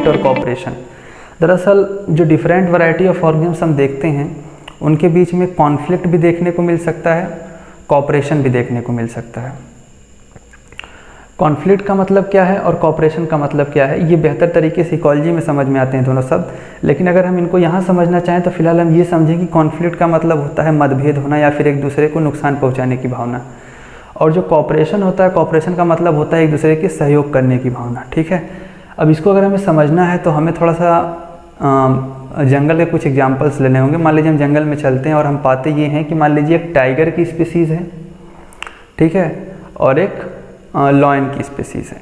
Conflict और corporation. दरअसल जो डिफरेंट वैरायटी ऑफ ऑर्गेनिज्म हम देखते हैं उनके बीच में कॉन्फ्लिक्ट भी देखने को मिल सकता है, कॉपरेशन भी देखने को मिल सकता है। कॉन्फ्लिक्ट का मतलब क्या है और कॉपरेशन का मतलब क्या है, ये बेहतर तरीके से इकोलॉजी में समझ में आते हैं दोनों शब्द, लेकिन अगर हम इनको यहाँ समझना चाहें तो फिलहाल हम ये समझें कि कॉन्फ्लिक्ट का मतलब होता है मतभेद होना या फिर एक दूसरे को नुकसान पहुँचाने की भावना, और जो कॉपरेशन होता है, कॉपरेशन का मतलब होता है एक दूसरे के सहयोग करने की भावना। ठीक है, अब इसको अगर हमें समझना है तो हमें थोड़ा सा जंगल के कुछ एग्जाम्पल्स लेने होंगे। मान लीजिए हम जंगल में चलते हैं और हम पाते ये हैं कि मान लीजिए एक टाइगर की स्पीसीज़ है, ठीक है, और एक लॉयन की स्पीसीज़ है।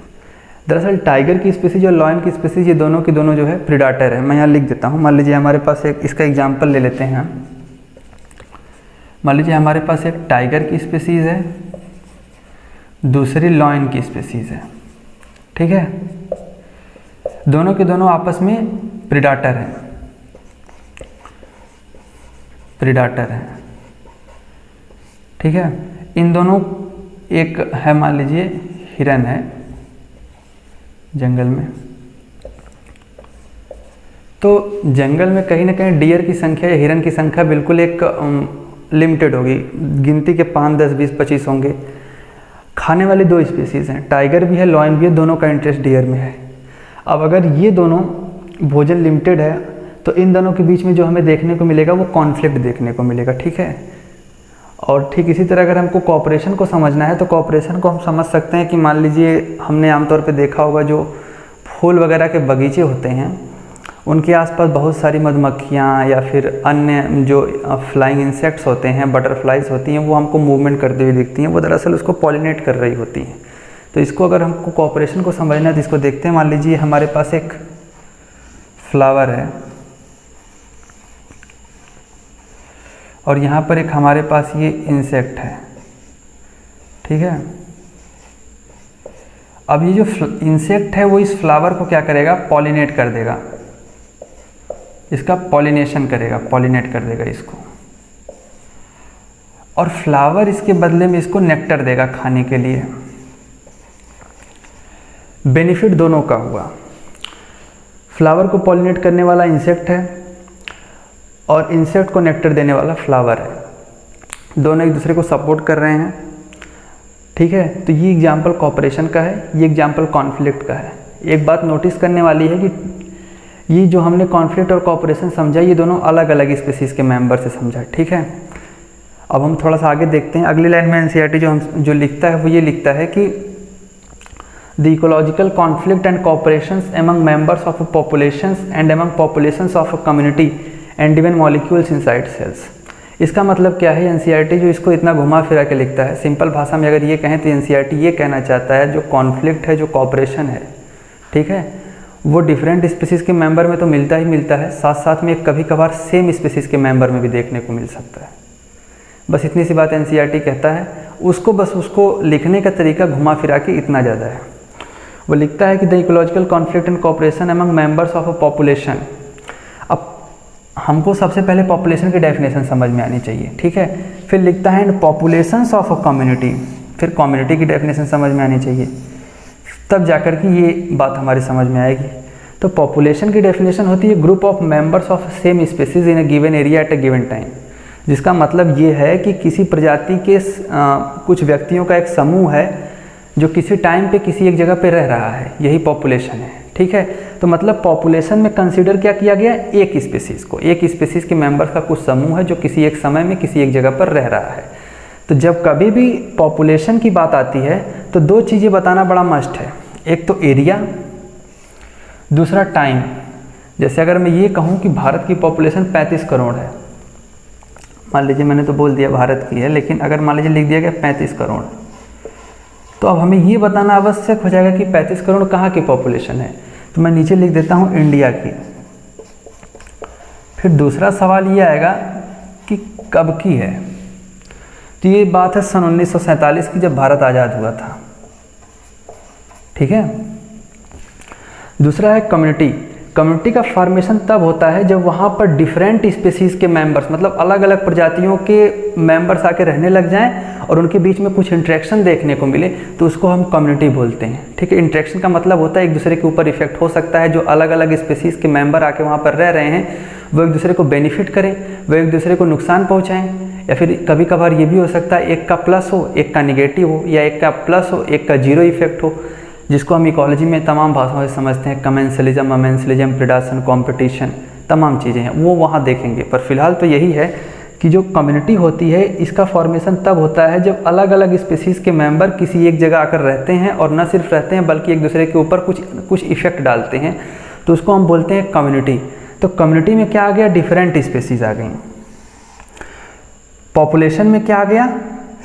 दरअसल टाइगर की स्पीसीज और लॉयन की स्पीसीज ये दोनों की दोनों जो है प्रीडेटर है। मैं यहाँ लिख देता हूँ। मान लीजिए हमारे पास एक, इसका एग्जांपल ले लेते हैं हम। मान लीजिए हमारे पास एक टाइगर की स्पीसीज है, दूसरी लॉयन की स्पीसीज है, ठीक है। दोनों के दोनों आपस में प्रीडेटर हैं, ठीक है। इन दोनों, एक है मान लीजिए हिरन है जंगल में, तो जंगल में कहीं ना कहीं डियर की संख्या या हिरन की संख्या बिल्कुल एक लिमिटेड होगी, गिनती के 5, 10, 20, 25 होंगे। खाने वाली 2 स्पीसीज़ हैं, टाइगर भी है, लॉयन भी है, दोनों का इंटरेस्ट डियर में है। अब अगर ये दोनों भोजन लिमिटेड है तो इन दोनों के बीच में जो हमें देखने को मिलेगा वो कॉन्फ्लिक्ट देखने को मिलेगा, ठीक है। और ठीक इसी तरह अगर हमको कॉपरेशन को समझना है तो कॉपरेशन को हम समझ सकते हैं कि मान लीजिए हमने आमतौर पे देखा होगा जो फूल वगैरह के बगीचे होते हैं उनके आसपास बहुत सारी मधुमक्खियाँ या फिर अन्य जो फ्लाइंग इंसेक्ट्स होते हैं, बटरफ्लाइज होती हैं, वो हमको मूवमेंट करते हुए दिखती हैं, वो दरअसल उसको पॉलिनेट कर रही होती हैं। तो इसको अगर हमको कॉपरेशन को समझना है तो इसको देखते हैं। मान लीजिए हमारे पास एक फ्लावर है और यहाँ पर एक हमारे पास ये इंसेक्ट है, ठीक है। अब ये जो इंसेक्ट है वो इस फ्लावर को क्या करेगा, पॉलिनेट कर देगा, इसका पॉलिनेशन करेगा, पॉलिनेट कर देगा इसको, और फ्लावर इसके बदले में इसको नेक्टर देगा खाने के लिए। बेनिफिट दोनों का हुआ, फ्लावर को पॉलिनेट करने वाला इंसेक्ट है और इंसेक्ट को नेक्टर देने वाला फ्लावर है, दोनों एक दूसरे को सपोर्ट कर रहे हैं, ठीक है। तो ये एग्जाम्पल कॉपरेशन का है, ये एग्जाम्पल कॉन्फ्लिक्ट का है। एक बात नोटिस करने वाली है कि ये जो हमने कॉन्फ्लिक्ट और कॉपरेशन समझा ये दोनों अलग अलग स्पीसीज के मेंबर से समझा, ठीक है। अब हम थोड़ा सा आगे देखते हैं। अगली लाइन में एनसीईआरटी जो लिखता है वो ये लिखता है कि the ecological conflict and cooperations among members of populations and among populations of a community and even molecules inside cells. इसका मतलब क्या है, एनसीईआरटी जो इसको इतना घुमा फिरा के लिखता है, सिंपल भाषा में अगर ये कहें तो एनसीईआरटी ये कहना चाहता है जो कॉन्फ्लिक्ट है, जो कॉपरेशन है, ठीक है, वो डिफरेंट स्पीसीज़ के मेंबर में तो मिलता ही मिलता है, साथ साथ में कभी कभार सेम स्पीसीज़ के मेंबर में भी देखने को मिल सकता है। बस इतनी सी बात एनसीईआरटी कहता है, उसको बस उसको लिखने का तरीका घुमा फिरा के इतना ज़्यादा है। वो लिखता है कि the ecological conflict and cooperation among members of a population. अब हमको सबसे पहले पॉपुलेशन की डेफिनेशन समझ में आनी चाहिए, ठीक है। फिर लिखता है and populations of a community, फिर कम्युनिटी की डेफिनेशन समझ में आनी चाहिए, तब जाकर के ये बात हमारी समझ में आएगी। तो पॉपुलेशन की डेफिनेशन होती है group of members of same species in a given area at a given time, जिसका मतलब ये है कि किसी प्रजाति के कुछ व्यक्तियों का एक समूह है जो किसी टाइम पे किसी एक जगह पे रह रहा है, यही पॉपुलेशन है, ठीक है। तो मतलब पॉपुलेशन में कंसीडर क्या किया गया, एक स्पीसीज़ को, एक स्पीसीज़ के मेंबर्स का कुछ समूह है जो किसी एक समय में किसी एक जगह पर रह रहा है। तो जब कभी भी पॉपुलेशन की बात आती है तो 2 चीज़ें बताना बड़ा मस्ट है, एक तो एरिया, दूसरा टाइम। जैसे अगर मैं ये कहूँ कि भारत की पॉपुलेशन 35 करोड़ है, मान लीजिए मैंने तो बोल दिया भारत की है, लेकिन अगर मान लीजिए लिख दिया गया 35 करोड़, तो अब हमें ये बताना आवश्यक हो जाएगा कि 35 करोड़ कहाँ की पॉपुलेशन है। तो मैं नीचे लिख देता हूँ इंडिया की। फिर दूसरा सवाल ये आएगा कि कब की है, तो ये बात है सन 1947 की, जब भारत आज़ाद हुआ था, ठीक है। दूसरा है कम्युनिटी। कम्युनिटी का फॉर्मेशन तब होता है जब वहाँ पर डिफरेंट स्पीसीज़ के मेंबर्स, मतलब अलग अलग प्रजातियों के मेंबर्स आके रहने लग जाएं और उनके बीच में कुछ इंटरेक्शन देखने को मिले तो उसको हम कम्युनिटी बोलते हैं। ठीक है, इंटरेक्शन का मतलब होता है एक दूसरे के ऊपर इफेक्ट हो सकता है, जो अलग अलग स्पीसीज़ के मेंबर आके वहाँ पर रह रहे हैं वो एक दूसरे को बेनिफिट करें, वो एक दूसरे को नुकसान पहुँचाएँ, या फिर कभी कभार ये भी हो सकता है एक का प्लस हो एक का निगेटिव हो, या एक का प्लस हो एक का जीरो इफेक्ट हो, जिसको हम इकोलॉजी में तमाम भाषाओं से समझते हैं, कमेंसलिज्म, अमेंसलिज्म, प्रेडेशन, कंपटीशन, तमाम चीज़ें हैं वो वहाँ देखेंगे। पर फिलहाल तो यही है कि जो कम्युनिटी होती है इसका फॉर्मेशन तब होता है जब अलग अलग स्पीसीज़ के मेंबर किसी एक जगह आकर रहते हैं, और न सिर्फ रहते हैं बल्कि एक दूसरे के ऊपर कुछ इफेक्ट डालते हैं, तो उसको हम बोलते हैं कम्युनिटी। तो कम्युनिटी में क्या आ गया, डिफरेंट स्पीसीज़ आ गई। पॉपुलेशन में क्या आ गया,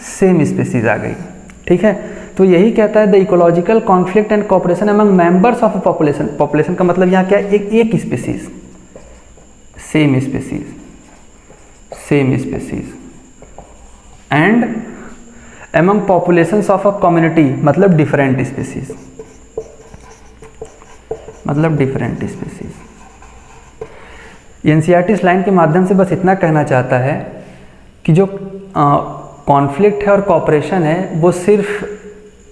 सेम स्पीसीज़ आ गई। ठीक है, तो यही कहता है the ecological conflict and cooperation among members of a population. Population का मतलब यहाँ क्या है, एक species, same species and among populations of a community मतलब डिफरेंट स्पीसीज, एनसीईआरटी इस लाइन के माध्यम से बस इतना कहना चाहता है कि जो कॉन्फ्लिक्ट है और कॉपरेशन है वो सिर्फ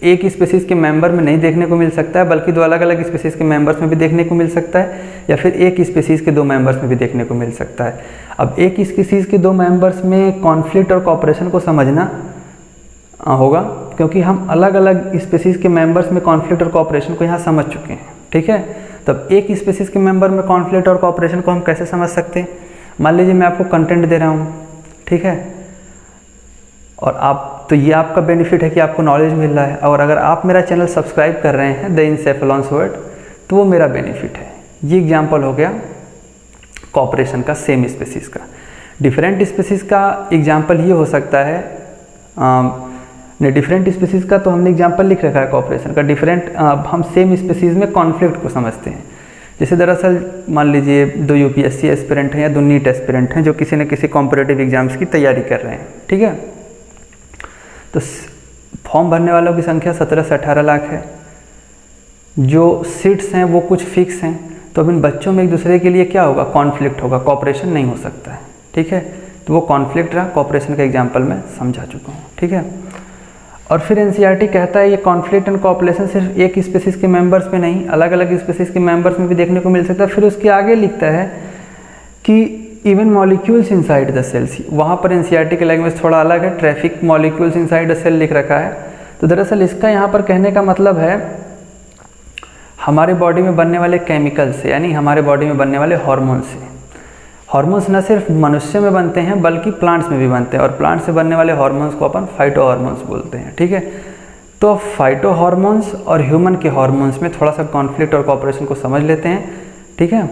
एक स्पीसीज़ के मेंबर में नहीं देखने को मिल सकता है, बल्कि दो अलग अलग स्पीसीज़ के मेंबर्स में भी देखने को मिल सकता है, या फिर एक स्पीसीज़ के दो मेंबर्स में भी देखने को मिल सकता है। अब एक स्पीसीज़ के दो मेंबर्स में कॉन्फ्लिक्ट और कॉपरेशन को समझना होगा, क्योंकि हम अलग अलग स्पीसीज़ के मेंबर्स में कॉन्फ्लिक्ट और कॉपरेशन को यहाँ समझ चुके हैं। ठीक है, तब एक स्पीसीज़ के मेंबर में कॉन्फ्लिक्ट और कॉपरेशन को हम कैसे समझ सकते हैं। मान लीजिए मैं आपको कंटेंट दे रहा हूँ, ठीक है, और आप तो ये आपका बेनिफिट है कि आपको नॉलेज मिल रहा है, और अगर आप मेरा चैनल सब्सक्राइब कर रहे हैं द इनसेफेलॉन्स वर्ड तो वो मेरा बेनिफिट है। ये एग्जांपल हो गया कॉपरेशन का, सेम स्पीसीज़ का। डिफरेंट स्पीसीज़ का एग्जांपल ये हो सकता है, डिफरेंट स्पीसीज़ का तो हमने एग्जांपल लिख रखा है कॉपरेशन का। डिफरेंट हम सेम स्पीसीज़ में कॉन्फ्लिक्ट को समझते हैं। जैसे दरअसल मान लीजिए दो यूपीएससी एस्पिरेंट हैं या दो नीट एस्पिरेंट हैं जो किसी न किसी कॉम्पिटिटिव एग्जाम्स की तैयारी कर रहे हैं। ठीक है, तो फॉर्म भरने वालों की संख्या 17 से 18 लाख है, जो सीट्स हैं वो कुछ फिक्स हैं, तो अब इन बच्चों में एक दूसरे के लिए क्या होगा, कॉन्फ्लिक्ट होगा, कॉपरेशन नहीं हो सकता है। ठीक है, तो वो कॉन्फ्लिक्ट रहा, कॉपरेशन का एग्जाम्पल मैं समझा चुका हूँ। ठीक है, और फिर एनसीईआरटी कहता है ये कॉन्फ्लिक्ट एंड कॉपरेशन सिर्फ एक स्पीसीज़ के मेंबर्स में नहीं, अलग अलग स्पीसीज़ के मेंबर्स में भी देखने को मिल सकता है। फिर उसके आगे लिखता है कि even molecules inside the cells, वहाँ पर एनसीईआरटी की लैंग्वेज थोड़ा अलग है, traffic molecules inside the cell लिख रखा है। तो दरअसल इसका यहाँ पर कहने का मतलब है हमारे बॉडी में बनने वाले केमिकल से, यानी हमारे बॉडी में बनने वाले हार्मोन्स से। हार्मोन्स न सिर्फ मनुष्य में बनते हैं बल्कि प्लांट्स में भी बनते हैं, और प्लांट से बनने वाले हार्मोन्स को अपन फाइटो हार्मोन्स बोलते हैं। ठीक है, तो फाइटो हार्मोन्स और ह्यूमन के हार्मोन्स में थोड़ा सा कॉन्फ्लिक्ट और कॉपरेशन को समझ लेते हैं। ठीक है,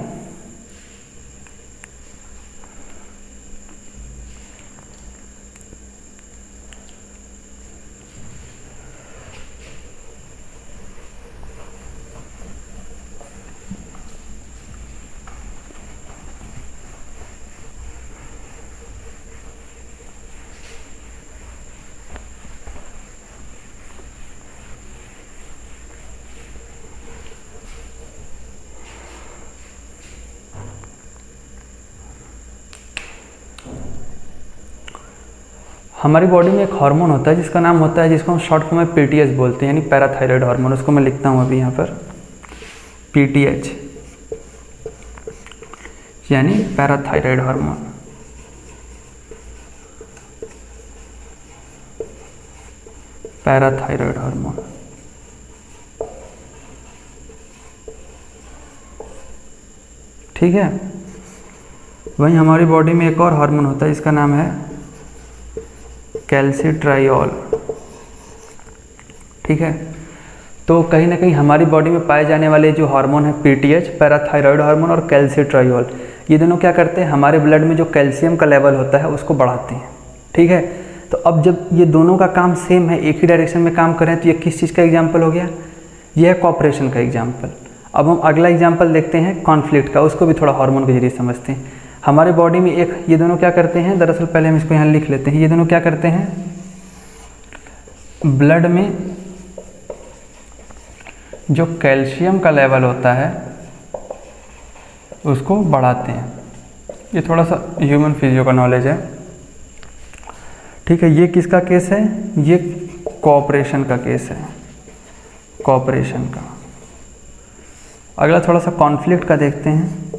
हमारी बॉडी में एक हार्मोन होता है जिसका नाम होता है, जिसको हम शॉर्ट फॉर्म में पीटीएच बोलते हैं, यानी पैराथायराइड हार्मोन। उसको मैं लिखता हूँ अभी यहाँ पर, पीटीएच यानी पैराथायराइड हार्मोन। पैराथायराइड हार्मोन ठीक है। वहीं हमारी बॉडी में एक और हार्मोन होता है, इसका नाम है कैल्सिट्रायोल। ठीक है, तो कहीं ना कहीं हमारी बॉडी में पाए जाने वाले जो हार्मोन है पीटीएच, पैराथायराइड हार्मोन, और कैल्सिट्रायोल, ये दोनों क्या करते हैं, हमारे ब्लड में जो कैल्शियम का लेवल होता है उसको बढ़ाते हैं। ठीक है, तो अब जब ये दोनों का काम सेम है, एक ही डायरेक्शन में काम कर रहे हैं, तो ये किस चीज़ का एग्जाम्पल हो गया, ये है कॉपरेशन का एग्जाम्पल। अब हम अगला एग्जाम्पल देखते हैं कॉन्फ्लिक्ट का, उसको भी थोड़ा हार्मोन के जरिए समझते हैं। हमारे बॉडी में एक, ये दोनों क्या करते हैं, दरअसल पहले हम इसको यहाँ लिख लेते हैं, ये दोनों क्या करते हैं, ब्लड में जो कैल्शियम का लेवल होता है उसको बढ़ाते हैं। ये थोड़ा सा ह्यूमन फिजियो का नॉलेज है। ठीक है, ये किसका केस है? ये कोऑपरेशन का केस है, कोऑपरेशन का। अगला थोड़ा सा कॉन्फ्लिक्ट का देखते हैं।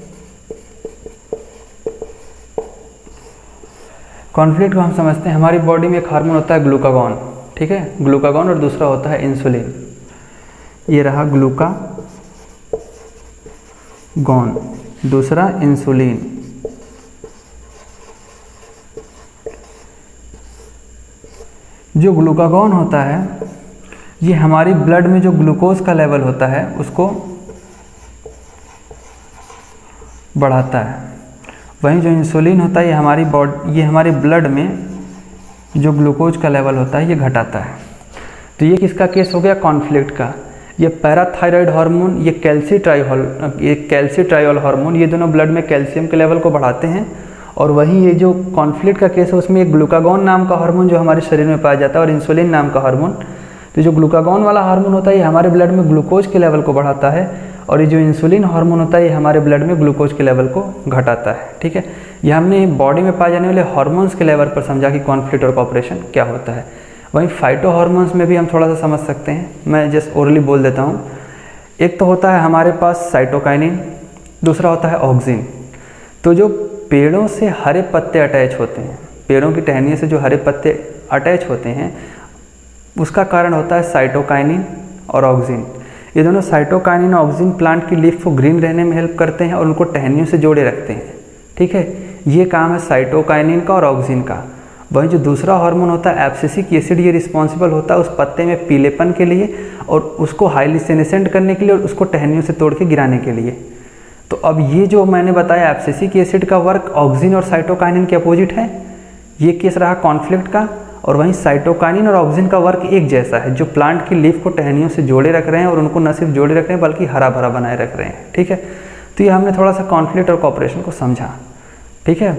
कॉन्फ्लिक्ट को हम समझते हैं, हमारी बॉडी में एक हार्मोन होता है ग्लूकागॉन, ठीक है, ग्लूकागॉन, और दूसरा होता है इंसुलिन। ये रहा ग्लूकागॉन, दूसरा इंसुलिन। जो ग्लूकागॉन होता है ये हमारी ब्लड में जो ग्लूकोज का लेवल होता है उसको बढ़ाता है। वहीं जो इंसुलिन होता है ये हमारे ब्लड में जो ग्लूकोज का लेवल होता है ये घटाता है। तो ये किसका केस हो गया? कॉन्फ्लिक्ट का। ये पैराथायराइड हार्मोन, ये कैल्सीट्रायोल हार्मोन, ये दोनों ब्लड में कैल्शियम के लेवल को बढ़ाते हैं। और वहीं ये जो कॉन्फ्लिक्ट का केस है उसमें एक ग्लूकागॉन नाम का हार्मोन जो हमारे शरीर में पाया जाता है और इंसुलिन नाम का हार्मोन। तो जो ग्लूकागॉन वाला हार्मोन होता है ये हमारे ब्लड में ग्लूकोज के लेवल को बढ़ाता है, और ये जो इंसुलिन हार्मोन होता है ये हमारे ब्लड में ग्लूकोज के लेवल को घटाता है। ठीक है, ये हमने बॉडी में पाए जाने वाले हार्मोन्स के लेवल पर समझा कि कॉन्फ्लिक्ट और कोऑपरेशन क्या होता है। वहीं फाइटो हार्मोन्स में भी हम थोड़ा सा समझ सकते हैं, मैं जस्ट ओरली बोल देता हूँ। एक तो होता है हमारे पास साइटोकाइनिन, दूसरा होता है ऑक्सिन। तो जो पेड़ों से हरे पत्ते अटैच होते हैं, पेड़ों की टहनियों से जो हरे पत्ते अटैच होते हैं उसका कारण होता है साइटोकाइनिन और ऑक्सिन। ये दोनों साइटोकाइनिन और ऑक्सिन प्लांट की लीफ को ग्रीन रहने में हेल्प करते हैं और उनको टहनियों से जोड़े रखते हैं। ठीक है, ये काम है साइटोकाइनिन का और ऑक्सिन का। वहीं जो दूसरा हार्मोन होता है एब्सिसिक एसिड, ये रिस्पॉन्सिबल होता है उस पत्ते में पीलेपन के लिए और उसको हाईली सेनेसेंट करने के लिए और उसको टहनियों से तोड़ के गिराने के लिए। तो अब ये जो मैंने बताया एब्सिसिक एसिड का वर्क ऑक्सिन और साइटोकाइनिन के अपोजिट है, ये केस रहा कॉन्फ्लिक्ट का। और वहीं साइटोकाइनिन और ऑक्सिन का वर्क एक जैसा है, जो प्लांट की लीफ को टहनियों से जोड़े रख रहे हैं और उनको न सिर्फ जोड़े रख रहे हैं बल्कि हरा भरा बनाए रख रहे हैं। ठीक है, तो ये हमने थोड़ा सा कॉन्फ्लिक्ट और कोऑपरेशन को समझा। ठीक है।